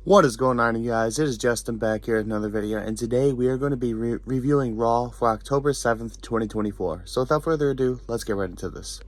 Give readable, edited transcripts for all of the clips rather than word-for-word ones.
What is going on, you guys? It is Justin back here with another video, and today we are going to be reviewing Raw for October 7th, 2024. So without further ado, let's get right into this.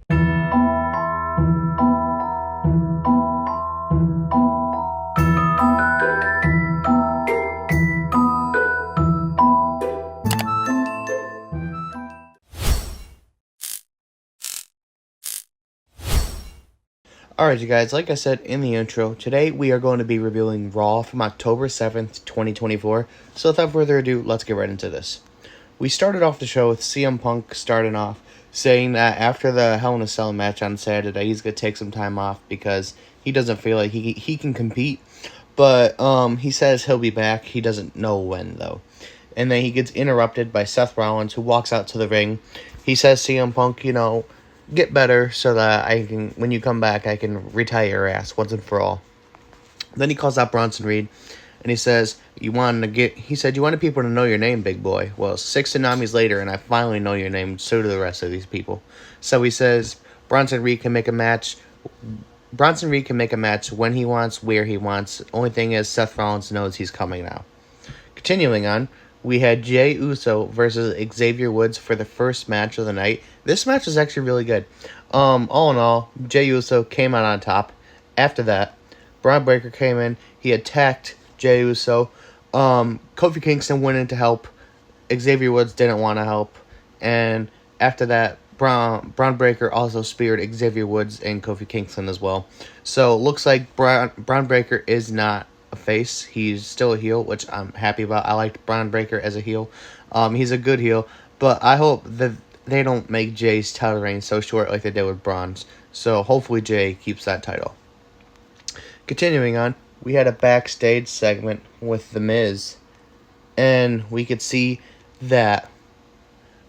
Alright, you guys, like I said in the intro, today we are going to be reviewing Raw from October 7th, 2024. So without further ado, let's get right into this. We started off the show with CM Punk starting off saying that after the Hell in a Cell match on Saturday, he's going to take some time off because he doesn't feel like he can compete. But he says he'll be back. He doesn't know when, though. And then he gets interrupted by Seth Rollins, who walks out to the ring. He says, CM Punk, get better so that when you come back, I can retire your ass once and for all. Then he calls out Bronson Reed, and he says, you wanted people to know your name, big boy. Well, 6 tsunamis later, and I finally know your name, so do the rest of these people. So he says, Bronson Reed can make a match when he wants, where he wants. Only thing is, Seth Rollins knows he's coming now. Continuing on, we had Jey Uso versus Xavier Woods for the first match of the night. This match was actually really good. All in all, Jey Uso came out on top. After that, Braun Breaker came in. He attacked Jey Uso. Kofi Kingston went in to help. Xavier Woods didn't want to help. And after that, Braun Breaker also speared Xavier Woods and Kofi Kingston as well. So it looks like Braun Breaker is not a face. He's still a heel, which I'm happy about. I liked Braun Breaker as a heel. He's a good heel, but I hope that they don't make Jay's title reign so short like they did with Braun's. So hopefully Jay keeps that title. Continuing on, we had a backstage segment with The Miz, and we could see that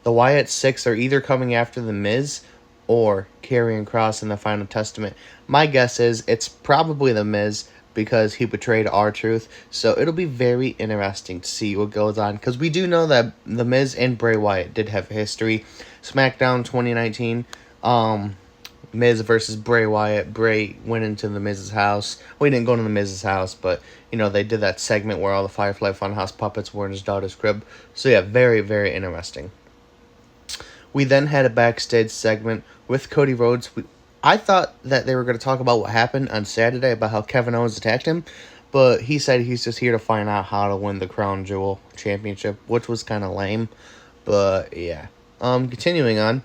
the Wyatt Six are either coming after The Miz or Karrion Kross in the Final Testament. My guess is it's probably The Miz because he betrayed R-Truth. So it'll be very interesting to see what goes on, because we do know that The Miz and Bray Wyatt did have history. SmackDown 2019, Miz versus Bray Wyatt. Bray went into The Miz's house. Well, he didn't go to The Miz's house, but, they did that segment where all the Firefly Funhouse puppets were in his daughter's crib. So yeah, very, very interesting. We then had a backstage segment with Cody Rhodes. I thought that they were going to talk about what happened on Saturday about how Kevin Owens attacked him, but he said he's just here to find out how to win the Crown Jewel Championship, which was kind of lame, but yeah. Continuing on,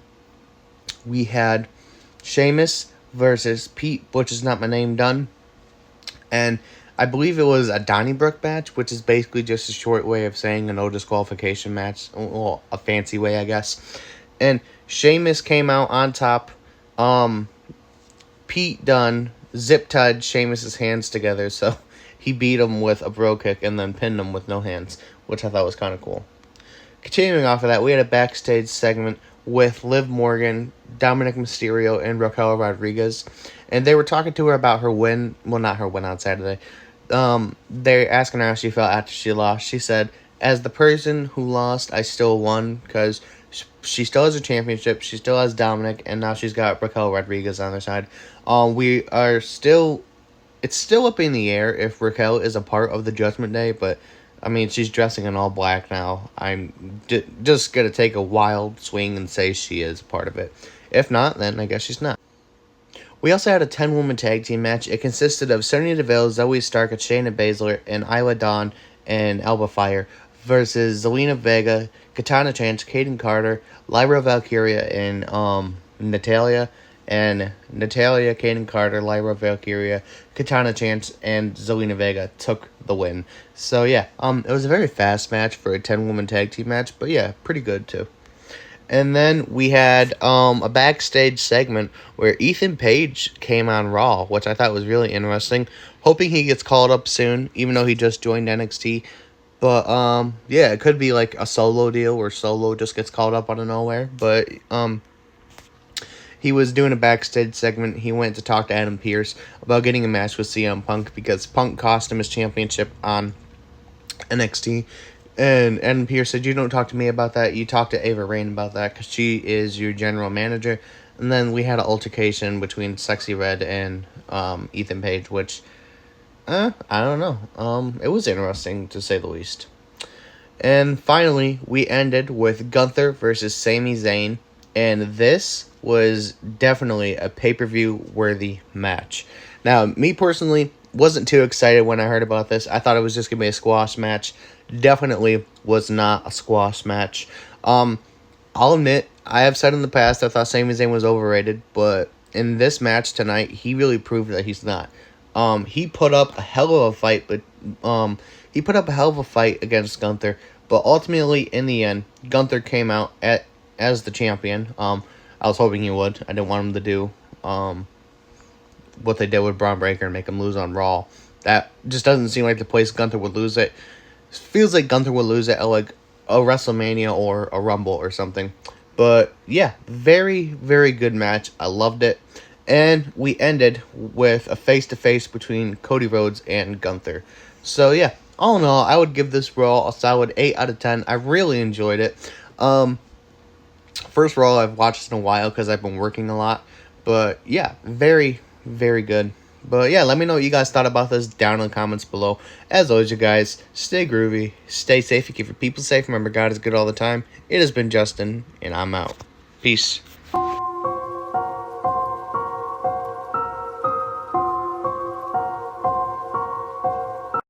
we had Sheamus versus Pete, which is not my name, Dunne, and I believe it was a Donnybrook match, which is basically just a short way of saying a no disqualification match, well, a fancy way, I guess, and Sheamus came out on top. Pete Dunne zip-tied Sheamus' hands together, so he beat him with a bro kick and then pinned him with no hands, which I thought was kind of cool. Continuing off of that, we had a backstage segment with Liv Morgan, Dominic Mysterio, and Raquel Rodriguez, and they were talking to her about her win. Well, not her win on Saturday. They're asking her how she felt after she lost. She said, as the person who lost, I still won, because she still has a championship, she still has Dominic, and now she's got Raquel Rodriguez on her side. It's still up in the air if Raquel is a part of the Judgment Day, but, she's dressing in all black now. I'm just going to take a wild swing and say she is part of it. If not, then I guess she's not. We also had a 10-woman tag team match. It consisted of Sonya Deville, Zoe Stark, Shayna Baszler, and Isla Dawn and Alba Fire versus Zelina Vega, Katana Chance, Kaden Carter, Lyra Valkyria, and Natalya. And Natalya, Kaden Carter, Lyra Valkyria, Katana Chance, and Zelina Vega took the win. So yeah, it was a very fast match for a 10-woman tag team match, but yeah, pretty good too. And then we had a backstage segment where Ethan Page came on Raw, which I thought was really interesting. Hoping he gets called up soon, even though he just joined NXT. But, yeah, it could be like a solo deal where Solo just gets called up out of nowhere. But, he was doing a backstage segment. He went to talk to Adam Pearce about getting a match with CM Punk because Punk cost him his championship on NXT. And Adam Pearce said, you don't talk to me about that. You talk to Ava Raine about that because she is your general manager. And then we had an altercation between Sexy Red and Ethan Page, which I don't know. It was interesting, to say the least. And finally, we ended with Gunther versus Sami Zayn, and this was definitely a pay-per-view worthy match. Now, me personally wasn't too excited when I heard about this. I thought it was just going to be a squash match. Definitely was not a squash match. I'll admit, I have said in the past I thought Sami Zayn was overrated, but in this match tonight, he really proved that he's not. He put up a hell of a fight, but he put up a hell of a fight against Gunther. But ultimately, in the end, Gunther came out as the champion. I was hoping he would. I didn't want him to do what they did with Braun Breaker and make him lose on Raw. That just doesn't seem like the place Gunther would lose it. It feels like Gunther would lose it at like a WrestleMania or a Rumble or something. But yeah, very, very good match. I loved it. And we ended with a face-to-face between Cody Rhodes and Gunther. So yeah, all in all, I would give this Raw a solid 8 out of 10. I really enjoyed it. First Raw I've watched in a while because I've been working a lot. But yeah, very, very good. But yeah, let me know what you guys thought about this down in the comments below. As always, you guys, stay groovy, stay safe, you keep your people safe. Remember, God is good all the time. It has been Justin, and I'm out. Peace.